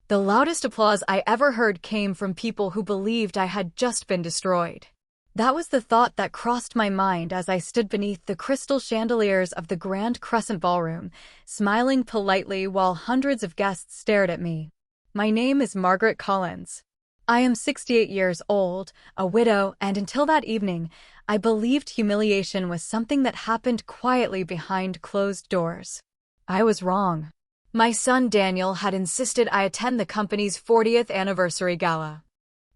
The loudest applause I ever heard came from people who believed I had just been destroyed. That was the thought that crossed my mind as I stood beneath the crystal chandeliers of the Grand Crescent Ballroom, smiling politely while hundreds of guests stared at me. My name is Margaret Collins. I am 68 years old, a widow, and until that evening, I believed humiliation was something that happened quietly behind closed doors. I was wrong. My son Daniel had insisted I attend the company's 40th anniversary gala.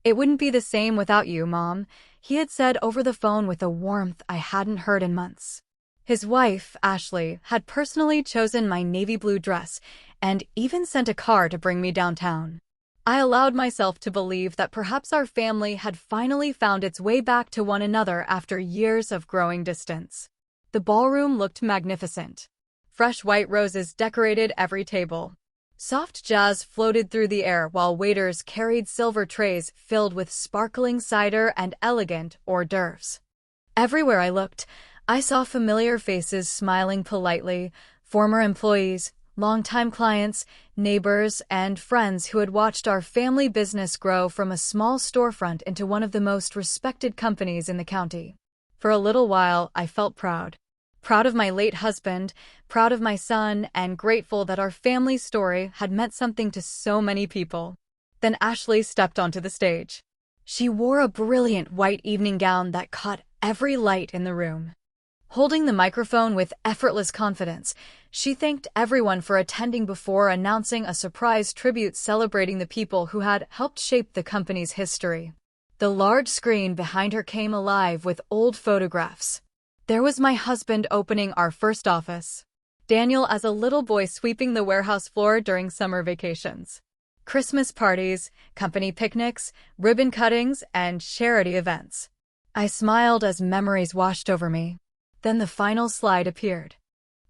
"It wouldn't be the same without you, Mom," he had said over the phone with a warmth I hadn't heard in months. His wife, Ashley, had personally chosen my navy blue dress and even sent a car to bring me downtown. I allowed myself to believe that perhaps our family had finally found its way back to one another after years of growing distance. The ballroom looked magnificent. Fresh white roses decorated every table. Soft jazz floated through the air while waiters carried silver trays filled with sparkling cider and elegant hors d'oeuvres. Everywhere I looked, I saw familiar faces smiling politely, former employees, longtime clients, neighbors, and friends who had watched our family business grow from a small storefront into one of the most respected companies in the county. For a little while, I felt proud. Proud of my late husband, proud of my son, and grateful that our family story had meant something to so many people. Then Ashley stepped onto the stage. She wore a brilliant white evening gown that caught every light in the room. Holding the microphone with effortless confidence, she thanked everyone for attending before announcing a surprise tribute celebrating the people who had helped shape the company's history. The large screen behind her came alive with old photographs. There was my husband opening our first office, Daniel as a little boy sweeping the warehouse floor during summer vacations, Christmas parties, company picnics, ribbon cuttings, and charity events. I smiled as memories washed over me. Then the final slide appeared.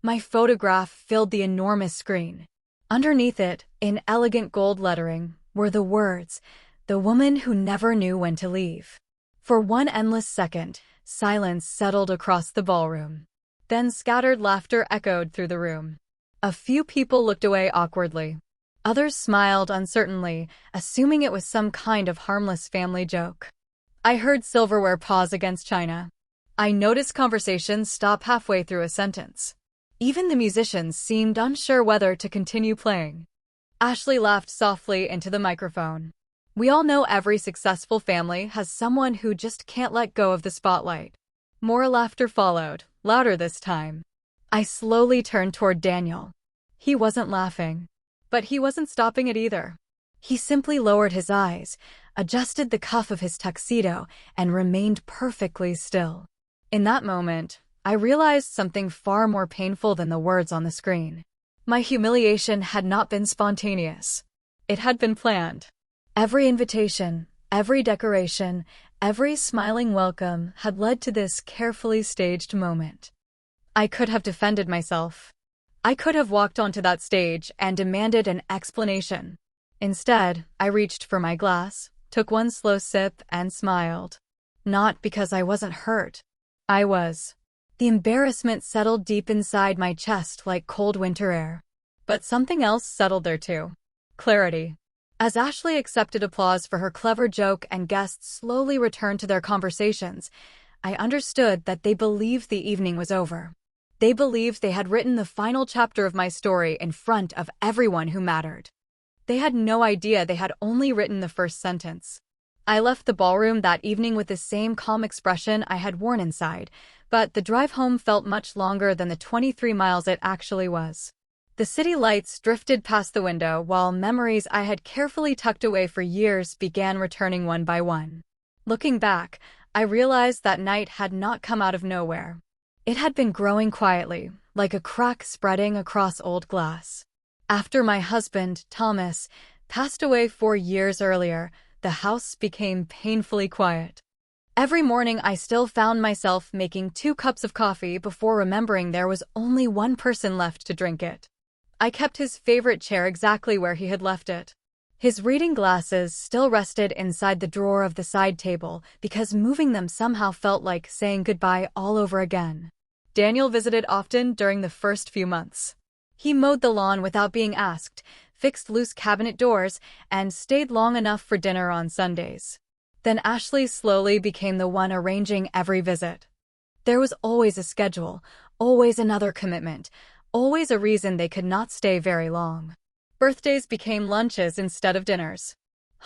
My photograph filled the enormous screen. Underneath it, in elegant gold lettering, were the words, "The woman who never knew when to leave." For one endless second, silence settled across the ballroom. Then scattered laughter echoed through the room. A few people looked away awkwardly. Others smiled uncertainly, assuming it was some kind of harmless family joke. I heard silverware pause against china. I noticed conversations stop halfway through a sentence. Even the musicians seemed unsure whether to continue playing. Ashley laughed softly into the microphone. We all know every successful family has someone who just can't let go of the spotlight. More laughter followed, louder this time. I slowly turned toward Daniel. He wasn't laughing, but he wasn't stopping it either. He simply lowered his eyes, adjusted the cuff of his tuxedo, and remained perfectly still. In that moment, I realized something far more painful than the words on the screen. My humiliation had not been spontaneous. It had been planned. Every invitation, every decoration, every smiling welcome had led to this carefully staged moment. I could have defended myself. I could have walked onto that stage and demanded an explanation. Instead, I reached for my glass, took one slow sip, and smiled. Not because I wasn't hurt. I was. The embarrassment settled deep inside my chest like cold winter air. But something else settled there too. Clarity. As Ashley accepted applause for her clever joke and guests slowly returned to their conversations, I understood that they believed the evening was over. They believed they had written the final chapter of my story in front of everyone who mattered. They had no idea they had only written the first sentence. I left the ballroom that evening with the same calm expression I had worn inside, but the drive home felt much longer than the 23 miles it actually was. The city lights drifted past the window while memories I had carefully tucked away for years began returning one by one. Looking back, I realized that night had not come out of nowhere. It had been growing quietly, like a crack spreading across old glass. After my husband, Thomas, passed away 4 years earlier, the house became painfully quiet. Every morning I still found myself making 2 cups of coffee before remembering there was only one person left to drink it. I kept his favorite chair exactly where he had left it. His reading glasses still rested inside the drawer of the side table because moving them somehow felt like saying goodbye all over again. Daniel visited often during the first few months. He mowed the lawn without being asked, fixed loose cabinet doors, and stayed long enough for dinner on Sundays. Then Ashley slowly became the one arranging every visit. There was always a schedule, always another commitment, always a reason they could not stay very long. Birthdays became lunches instead of dinners.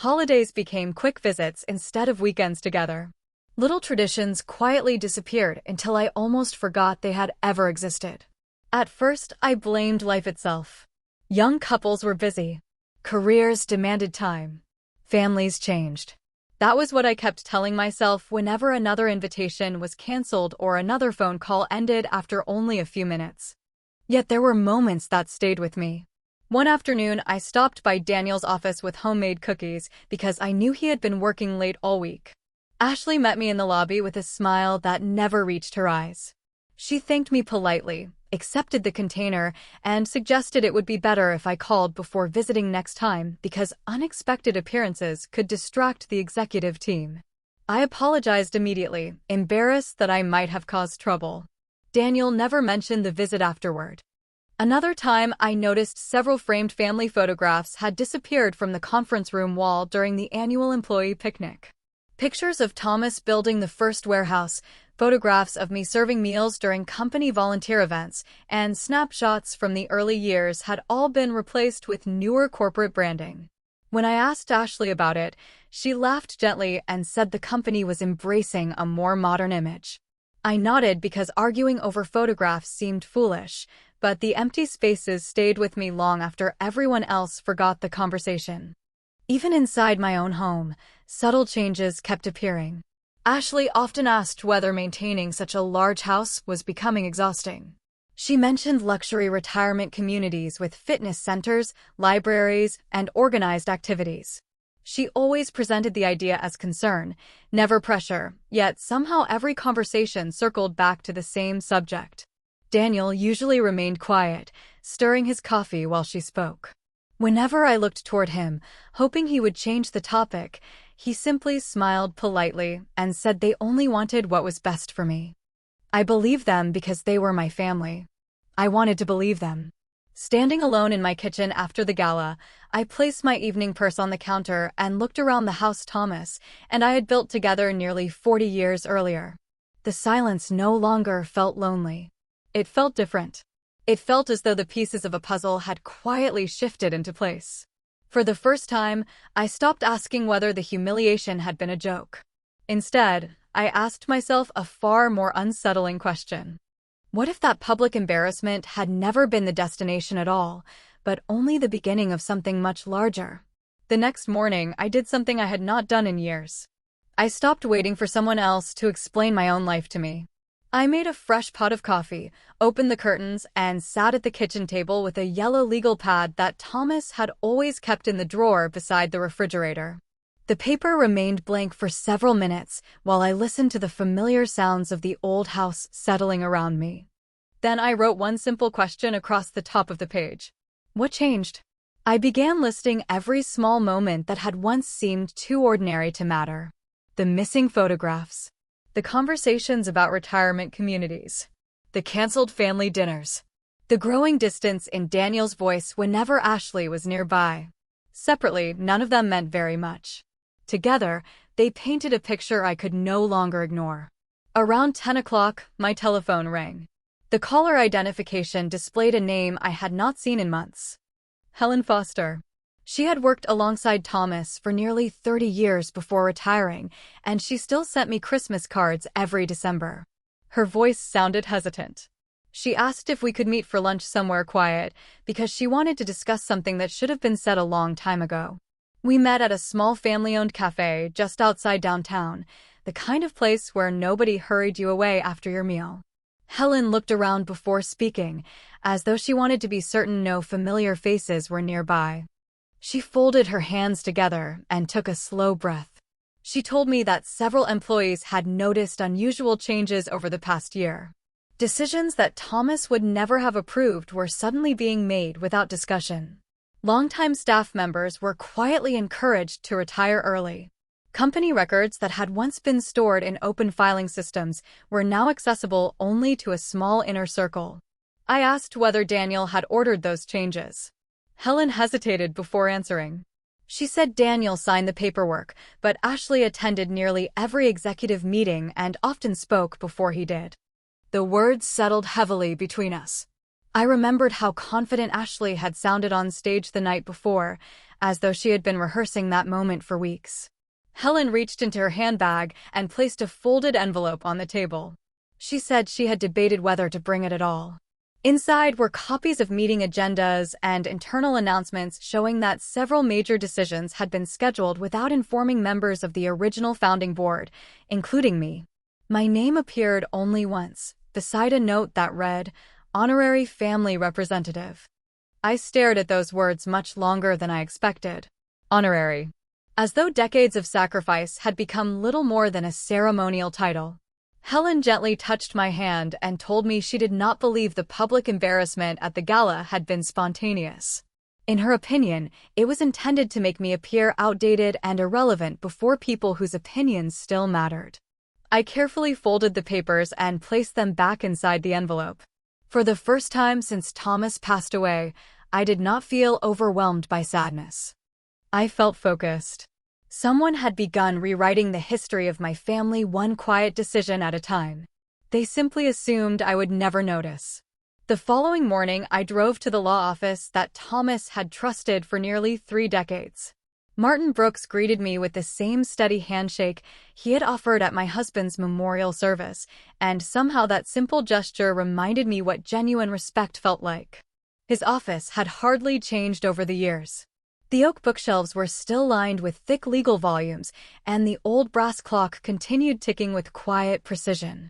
Holidays became quick visits instead of weekends together. Little traditions quietly disappeared until I almost forgot they had ever existed. At first, I blamed life itself. Young couples were busy. Careers demanded time. Families changed. That was what I kept telling myself whenever another invitation was canceled or another phone call ended after only a few minutes. Yet there were moments that stayed with me. One afternoon, I stopped by Daniel's office with homemade cookies because I knew he had been working late all week. Ashley met me in the lobby with a smile that never reached her eyes. She thanked me politely, accepted the container, and suggested it would be better if I called before visiting next time because unexpected appearances could distract the executive team. I apologized immediately, embarrassed that I might have caused trouble. Daniel never mentioned the visit afterward. Another time, I noticed several framed family photographs had disappeared from the conference room wall during the annual employee picnic. Pictures of Thomas building the first warehouse, photographs of me serving meals during company volunteer events, and snapshots from the early years had all been replaced with newer corporate branding. When I asked Ashley about it, she laughed gently and said the company was embracing a more modern image. I nodded because arguing over photographs seemed foolish, but the empty spaces stayed with me long after everyone else forgot the conversation. Even inside my own home, subtle changes kept appearing. Ashley often asked whether maintaining such a large house was becoming exhausting. She mentioned luxury retirement communities with fitness centers, libraries, and organized activities. She always presented the idea as concern, never pressure, yet somehow every conversation circled back to the same subject. Daniel usually remained quiet, stirring his coffee while she spoke. Whenever I looked toward him, hoping he would change the topic, he simply smiled politely and said they only wanted what was best for me. I believed them because they were my family. I wanted to believe them. Standing alone in my kitchen after the gala, I placed my evening purse on the counter and looked around the house Thomas and I had built together nearly 40 years earlier. The silence no longer felt lonely. It felt different. It felt as though the pieces of a puzzle had quietly shifted into place. For the first time, I stopped asking whether the humiliation had been a joke. Instead, I asked myself a far more unsettling question. What if that public embarrassment had never been the destination at all, but only the beginning of something much larger? The next morning, I did something I had not done in years. I stopped waiting for someone else to explain my own life to me. I made a fresh pot of coffee, opened the curtains, and sat at the kitchen table with a yellow legal pad that Thomas had always kept in the drawer beside the refrigerator. The paper remained blank for several minutes while I listened to the familiar sounds of the old house settling around me. Then I wrote one simple question across the top of the page. What changed? I began listing every small moment that had once seemed too ordinary to matter. The missing photographs. The conversations about retirement communities. The canceled family dinners. The growing distance in Daniel's voice whenever Ashley was nearby. Separately, none of them meant very much. Together, they painted a picture I could no longer ignore. Around 10 o'clock, my telephone rang. The caller identification displayed a name I had not seen in months. Helen Foster. She had worked alongside Thomas for nearly 30 years before retiring, and she still sent me Christmas cards every December. Her voice sounded hesitant. She asked if we could meet for lunch somewhere quiet, because she wanted to discuss something that should have been said a long time ago. We met at a small family-owned cafe just outside downtown, the kind of place where nobody hurried you away after your meal. Helen looked around before speaking, as though she wanted to be certain no familiar faces were nearby. She folded her hands together and took a slow breath. She told me that several employees had noticed unusual changes over the past year. Decisions that Thomas would never have approved were suddenly being made without discussion. Longtime staff members were quietly encouraged to retire early. Company records that had once been stored in open filing systems were now accessible only to a small inner circle. I asked whether Daniel had ordered those changes. Helen hesitated before answering. She said Daniel signed the paperwork, but Ashley attended nearly every executive meeting and often spoke before he did. The words settled heavily between us. I remembered how confident Ashley had sounded on stage the night before, as though she had been rehearsing that moment for weeks. Helen reached into her handbag and placed a folded envelope on the table. She said she had debated whether to bring it at all. Inside were copies of meeting agendas and internal announcements showing that several major decisions had been scheduled without informing members of the original founding board, including me. My name appeared only once, beside a note that read, "Honorary Family Representative." I stared at those words much longer than I expected. Honorary. As though decades of sacrifice had become little more than a ceremonial title. Helen gently touched my hand and told me she did not believe the public embarrassment at the gala had been spontaneous. In her opinion, it was intended to make me appear outdated and irrelevant before people whose opinions still mattered. I carefully folded the papers and placed them back inside the envelope. For the first time since Thomas passed away, I did not feel overwhelmed by sadness. I felt focused. Someone had begun rewriting the history of my family one quiet decision at a time. They simply assumed I would never notice. The following morning, I drove to the law office that Thomas had trusted for nearly 3 decades. Martin Brooks greeted me with the same steady handshake he had offered at my husband's memorial service, and somehow that simple gesture reminded me what genuine respect felt like. His office had hardly changed over the years. The oak bookshelves were still lined with thick legal volumes, and the old brass clock continued ticking with quiet precision.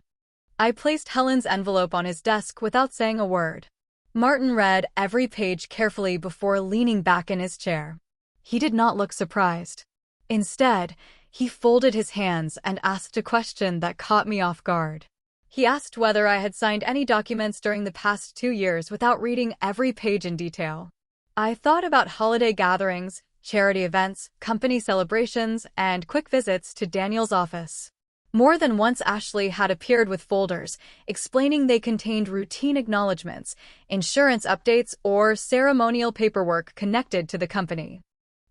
I placed Helen's envelope on his desk without saying a word. Martin read every page carefully before leaning back in his chair. He did not look surprised. Instead, he folded his hands and asked a question that caught me off guard. He asked whether I had signed any documents during the past 2 years without reading every page in detail. I thought about holiday gatherings, charity events, company celebrations, and quick visits to Daniel's office. More than once Ashley had appeared with folders, explaining they contained routine acknowledgments, insurance updates, or ceremonial paperwork connected to the company.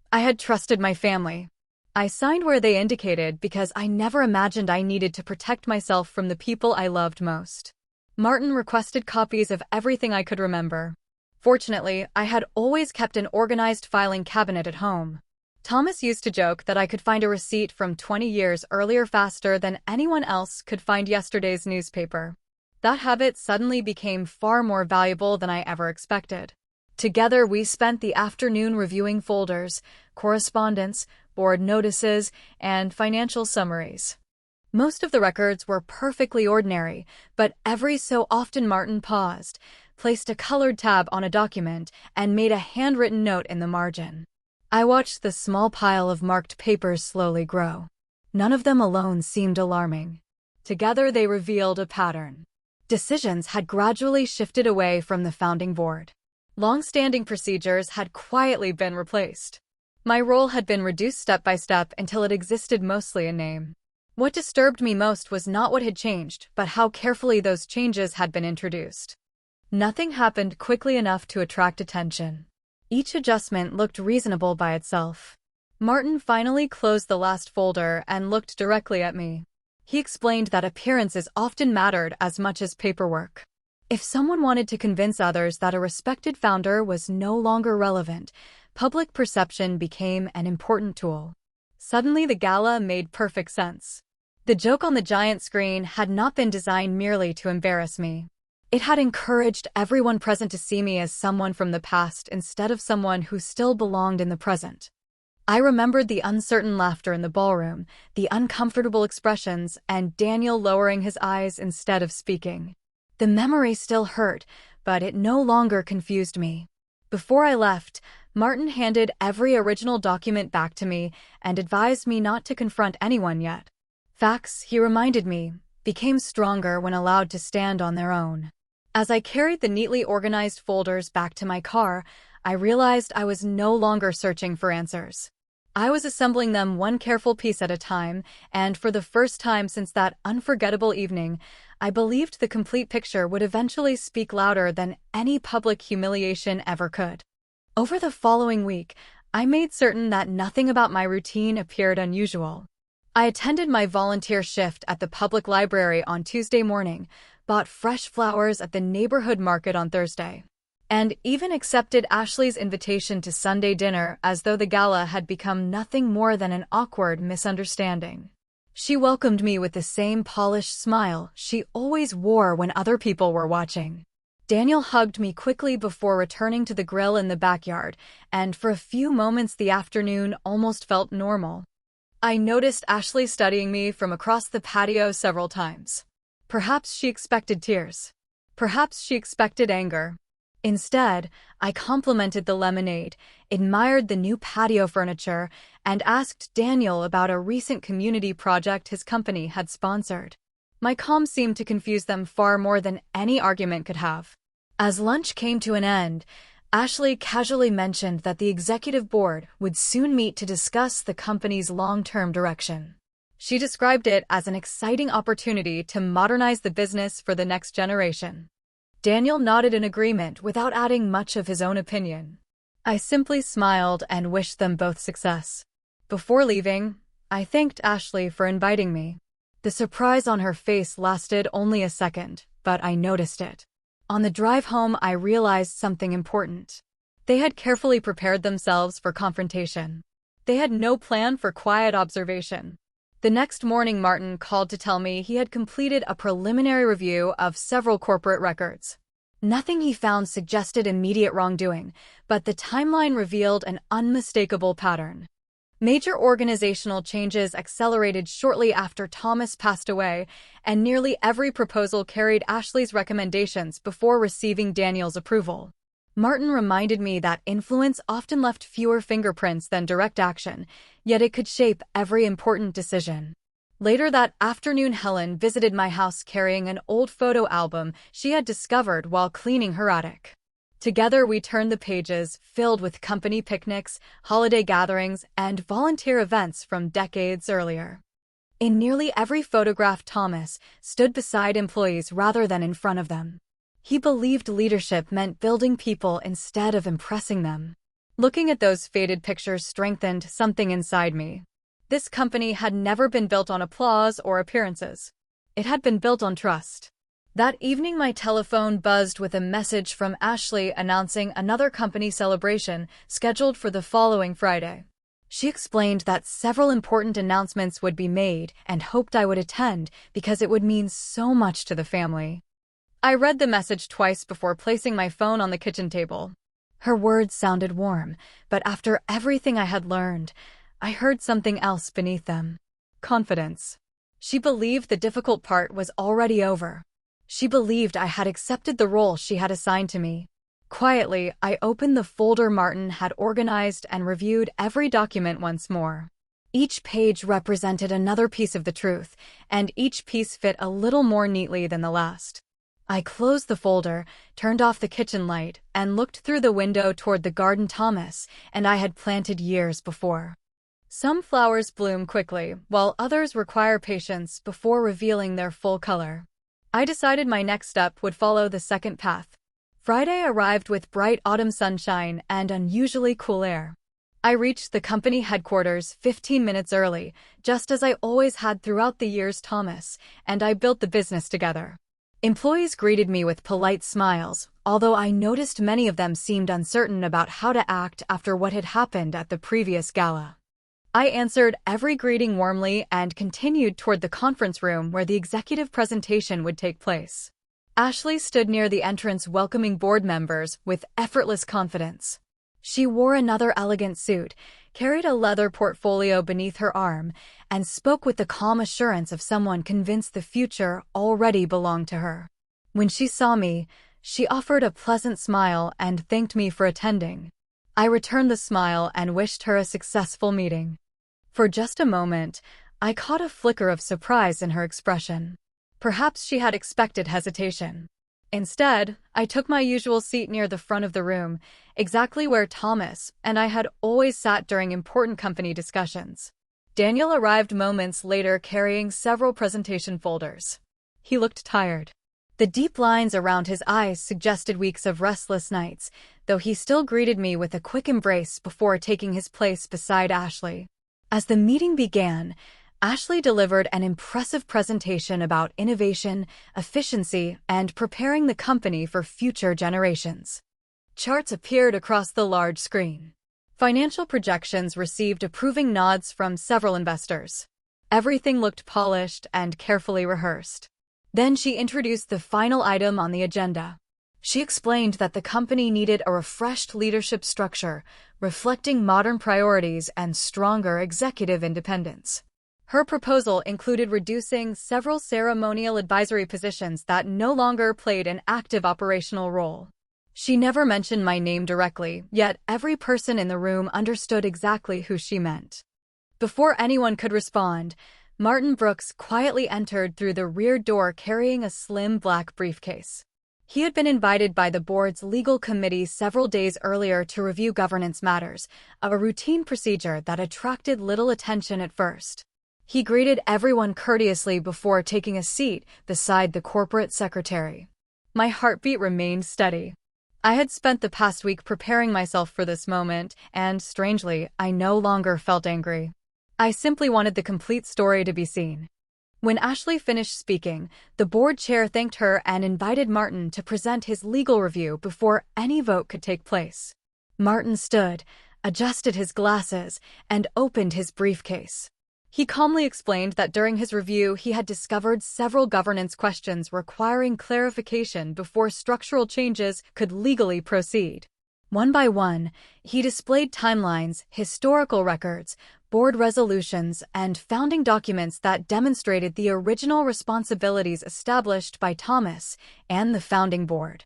I had trusted my family. I signed where they indicated because I never imagined I needed to protect myself from the people I loved most. Martin requested copies of everything I could remember. Fortunately, I had always kept an organized filing cabinet at home. Thomas used to joke that I could find a receipt from 20 years earlier faster than anyone else could find yesterday's newspaper. That habit suddenly became far more valuable than I ever expected. Together, we spent the afternoon reviewing folders, correspondence, board notices, and financial summaries. Most of the records were perfectly ordinary, but every so often Martin paused, placed a colored tab on a document, and made a handwritten note in the margin. I watched the small pile of marked papers slowly grow. None of them alone seemed alarming. Together they revealed a pattern. Decisions had gradually shifted away from the founding board. Long-standing procedures had quietly been replaced. My role had been reduced step by step until it existed mostly in name. What disturbed me most was not what had changed, but how carefully those changes had been introduced. Nothing happened quickly enough to attract attention. Each adjustment looked reasonable by itself. Martin finally closed the last folder and looked directly at me. He explained that appearances often mattered as much as paperwork. If someone wanted to convince others that a respected founder was no longer relevant, public perception became an important tool. Suddenly the gala made perfect sense. The joke on the giant screen had not been designed merely to embarrass me. It had encouraged everyone present to see me as someone from the past instead of someone who still belonged in the present. I remembered the uncertain laughter in the ballroom, the uncomfortable expressions, and Daniel lowering his eyes instead of speaking. The memory still hurt, but it no longer confused me. Before I left, Martin handed every original document back to me and advised me not to confront anyone yet. Facts, he reminded me, became stronger when allowed to stand on their own. As I carried the neatly organized folders back to my car, I realized I was no longer searching for answers. I was assembling them one careful piece at a time, and for the first time since that unforgettable evening, I believed the complete picture would eventually speak louder than any public humiliation ever could. Over the following week, I made certain that nothing about my routine appeared unusual. I attended my volunteer shift at the public library on Tuesday morning, bought fresh flowers at the neighborhood market on Thursday, and even accepted Ashley's invitation to Sunday dinner as though the gala had become nothing more than an awkward misunderstanding. She welcomed me with the same polished smile she always wore when other people were watching. Daniel hugged me quickly before returning to the grill in the backyard, and for a few moments the afternoon almost felt normal. I noticed Ashley studying me from across the patio several times. Perhaps she expected tears. Perhaps she expected anger. Instead, I complimented the lemonade, admired the new patio furniture, and asked Daniel about a recent community project his company had sponsored. My calm seemed to confuse them far more than any argument could have. As lunch came to an end, Ashley casually mentioned that the executive board would soon meet to discuss the company's long-term direction. She described it as an exciting opportunity to modernize the business for the next generation. Daniel nodded in agreement without adding much of his own opinion. I simply smiled and wished them both success. Before leaving, I thanked Ashley for inviting me. The surprise on her face lasted only a second, but I noticed it. On the drive home, I realized something important. They had carefully prepared themselves for confrontation. They had no plan for quiet observation. The next morning, Martin called to tell me he had completed a preliminary review of several corporate records. Nothing he found suggested immediate wrongdoing, but the timeline revealed an unmistakable pattern. Major organizational changes accelerated shortly after Thomas passed away, and nearly every proposal carried Ashley's recommendations before receiving Daniel's approval. Martin reminded me that influence often left fewer fingerprints than direct action, yet it could shape every important decision. Later that afternoon, Helen visited my house carrying an old photo album she had discovered while cleaning her attic. Together we turned the pages, filled with company picnics, holiday gatherings, and volunteer events from decades earlier. In nearly every photograph, Thomas stood beside employees rather than in front of them. He believed leadership meant building people instead of impressing them. Looking at those faded pictures strengthened something inside me. This company had never been built on applause or appearances. It had been built on trust. That evening, my telephone buzzed with a message from Ashley announcing another company celebration scheduled for the following Friday. She explained that several important announcements would be made and hoped I would attend because it would mean so much to the family. I read the message twice before placing my phone on the kitchen table. Her words sounded warm, but after everything I had learned, I heard something else beneath them. Confidence. She believed the difficult part was already over. She believed I had accepted the role she had assigned to me. Quietly, I opened the folder Martin had organized and reviewed every document once more. Each page represented another piece of the truth, and each piece fit a little more neatly than the last. I closed the folder, turned off the kitchen light, and looked through the window toward the garden Thomas and I had planted years before. Some flowers bloom quickly, while others require patience before revealing their full color. I decided my next step would follow the second path. Friday arrived with bright autumn sunshine and unusually cool air. I reached the company headquarters 15 minutes early, just as I always had throughout the years Thomas and I built the business together. Employees greeted me with polite smiles, although I noticed many of them seemed uncertain about how to act after what had happened at the previous gala. I answered every greeting warmly and continued toward the conference room where the executive presentation would take place. Ashley stood near the entrance welcoming board members with effortless confidence. She wore another elegant suit, carried a leather portfolio beneath her arm, and spoke with the calm assurance of someone convinced the future already belonged to her. When she saw me, she offered a pleasant smile and thanked me for attending. I returned the smile and wished her a successful meeting. For just a moment, I caught a flicker of surprise in her expression. Perhaps she had expected hesitation. Instead, I took my usual seat near the front of the room, exactly where Thomas and I had always sat during important company discussions. Daniel arrived moments later carrying several presentation folders. He looked tired. The deep lines around his eyes suggested weeks of restless nights, though he still greeted me with a quick embrace before taking his place beside Ashley. As the meeting began, Ashley delivered an impressive presentation about innovation, efficiency, and preparing the company for future generations. Charts appeared across the large screen. Financial projections received approving nods from several investors. Everything looked polished and carefully rehearsed. Then she introduced the final item on the agenda. She explained that the company needed a refreshed leadership structure, reflecting modern priorities and stronger executive independence. Her proposal included reducing several ceremonial advisory positions that no longer played an active operational role. She never mentioned my name directly, yet every person in the room understood exactly who she meant. Before anyone could respond, Martin Brooks quietly entered through the rear door carrying a slim black briefcase. He had been invited by the board's legal committee several days earlier to review governance matters, a routine procedure that attracted little attention at first. He greeted everyone courteously before taking a seat beside the corporate secretary. My heartbeat remained steady. I had spent the past week preparing myself for this moment, and, strangely, I no longer felt angry. I simply wanted the complete story to be seen. When Ashley finished speaking, the board chair thanked her and invited Martin to present his legal review before any vote could take place. Martin stood, adjusted his glasses, and opened his briefcase. He calmly explained that during his review he had discovered several governance questions requiring clarification before structural changes could legally proceed. One by one, he displayed timelines, historical records, board resolutions, and founding documents that demonstrated the original responsibilities established by Thomas and the founding board.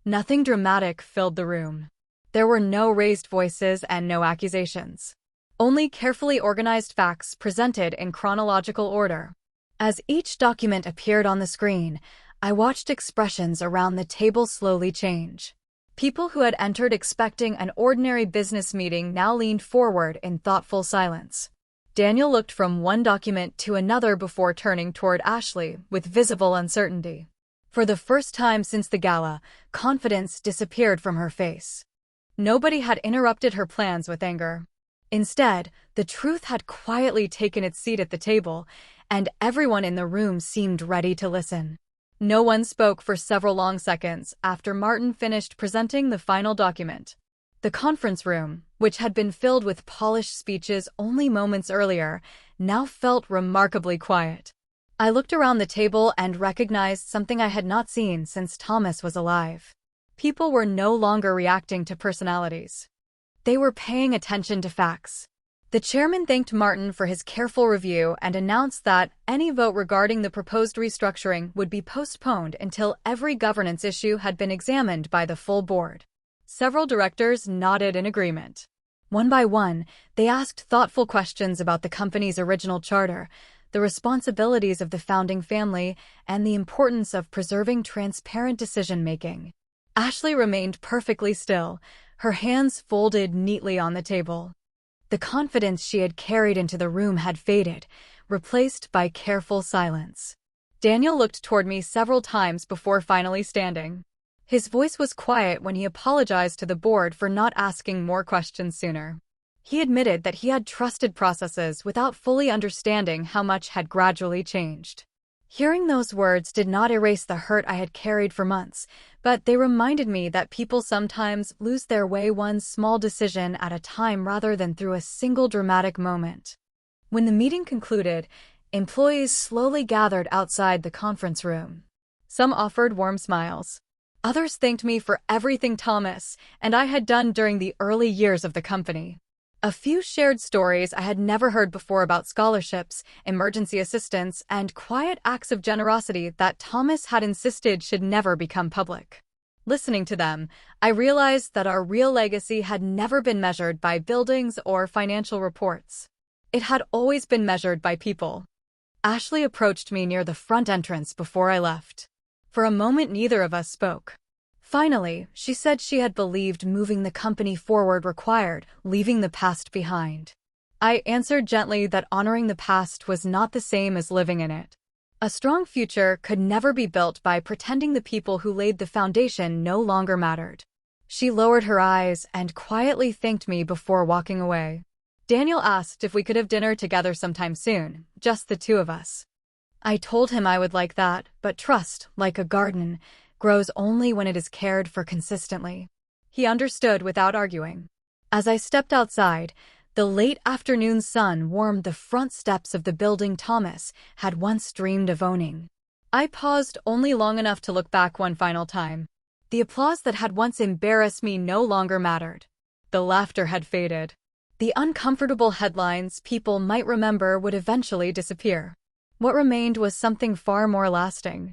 Nothing dramatic filled the room. There were no raised voices and no accusations. Only carefully organized facts presented in chronological order. As each document appeared on the screen, I watched expressions around the table slowly change. People who had entered expecting an ordinary business meeting now leaned forward in thoughtful silence. Daniel looked from one document to another before turning toward Ashley with visible uncertainty. For the first time since the gala, confidence disappeared from her face. Nobody had interrupted her plans with anger. Instead, the truth had quietly taken its seat at the table, and everyone in the room seemed ready to listen. No one spoke for several long seconds after Martin finished presenting the final document. The conference room, which had been filled with polished speeches only moments earlier, now felt remarkably quiet. I looked around the table and recognized something I had not seen since Thomas was alive. People were no longer reacting to personalities. They were paying attention to facts. The chairman thanked Martin for his careful review and announced that any vote regarding the proposed restructuring would be postponed until every governance issue had been examined by the full board. Several directors nodded in agreement. One by one, they asked thoughtful questions about the company's original charter, the responsibilities of the founding family, and the importance of preserving transparent decision-making. Ashley remained perfectly still, her hands folded neatly on the table. The confidence she had carried into the room had faded, replaced by careful silence. Daniel looked toward me several times before finally standing. His voice was quiet when he apologized to the board for not asking more questions sooner. He admitted that he had trusted processes without fully understanding how much had gradually changed. Hearing those words did not erase the hurt I had carried for months, but they reminded me that people sometimes lose their way one small decision at a time rather than through a single dramatic moment. When the meeting concluded, employees slowly gathered outside the conference room. Some offered warm smiles. Others thanked me for everything Thomas and I had done during the early years of the company. A few shared stories I had never heard before about scholarships, emergency assistance, and quiet acts of generosity that Thomas had insisted should never become public. Listening to them, I realized that our real legacy had never been measured by buildings or financial reports. It had always been measured by people. Ashley approached me near the front entrance before I left. For a moment, neither of us spoke. Finally, she said she had believed moving the company forward required leaving the past behind. I answered gently that honoring the past was not the same as living in it. A strong future could never be built by pretending the people who laid the foundation no longer mattered. She lowered her eyes and quietly thanked me before walking away. Daniel asked if we could have dinner together sometime soon, just the two of us. I told him I would like that, but trust, like a garden, grows only when it is cared for consistently. He understood without arguing. As I stepped outside, the late afternoon sun warmed the front steps of the building Thomas had once dreamed of owning. I paused only long enough to look back one final time. The applause that had once embarrassed me no longer mattered. The laughter had faded. The uncomfortable headlines people might remember would eventually disappear. What remained was something far more lasting.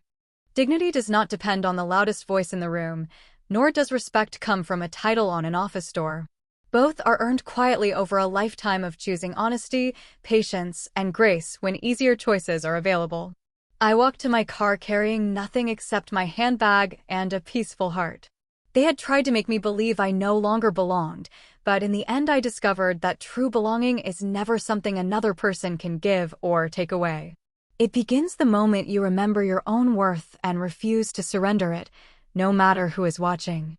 Dignity does not depend on the loudest voice in the room, nor does respect come from a title on an office door. Both are earned quietly over a lifetime of choosing honesty, patience, and grace when easier choices are available. I walked to my car carrying nothing except my handbag and a peaceful heart. They had tried to make me believe I no longer belonged, but in the end I discovered that true belonging is never something another person can give or take away. It begins the moment you remember your own worth and refuse to surrender it, no matter who is watching.